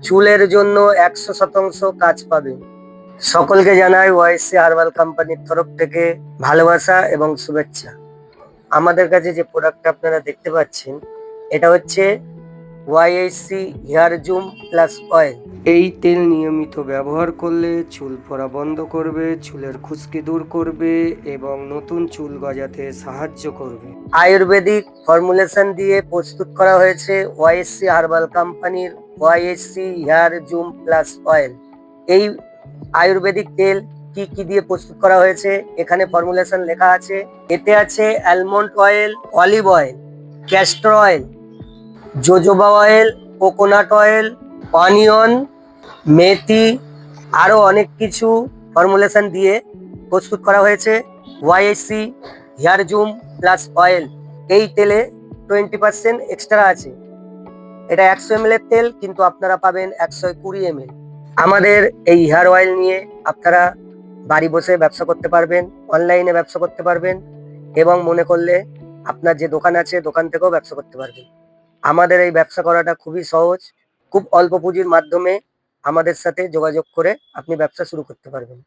চুলের জন্য 100% কাজ পাবেন। সকলকে জানাই ওয়াইসি হার্বাল কোম্পানির তরফ থেকে ভালোবাসা এবং শুভেচ্ছা। আমাদের কাছে যে প্রোডাক্ট আপনারা দেখতে পাচ্ছেন, এটা হচ্ছে YSC hair zoom plus oil. এই তেল নিয়মিত ব্যবহার করলে চুল পড়া বন্ধ করবে, চুলের খুশকি দূর করবে এবং নতুন চুল গজাতে সাহায্য করবে। আয়ুর্বেদিক ফর্মুলেশন দিয়ে প্রস্তুত করা হয়েছে ওয়াইএসসি হার্বাল কোম্পানির YSC hair zoom plus oil. এই আয়ুর্বেদিক তেল কি কি দিয়ে প্রস্তুত করা হয়েছে এখানে ফর্মুলেশন লেখা আছে। এতে আছে almond oil, olive oil, castor oil, jojoba oil, coconut oil, onion, মেথি, আরও অনেক কিছু ফর্মুলেশন দিয়ে প্রস্তুত করা হয়েছে YSC hair zoom plus oil. এই তেলে 20% এক্সট্রা আছে। এটা 100 ml এর তেল, কিন্তু আপনারা পাবেন 120 ml। আমাদের এই হেয়ার অয়েল নিয়ে আপনারা বাড়ি বসে ব্যবসা করতে পারবেন, অনলাইনে ব্যবসা করতে পারবেন এবং মনে করলে আপনার যে দোকান আছে দোকান থেকেও ব্যবসা করতে পারবেন। আমাদের এই ব্যবসা করাটা খুবই সহজ। খুব অল্প পুঁজির মাধ্যমে আমাদের সাথে যোগাযোগ করে আপনি ব্যবসা শুরু করতে পারবেন।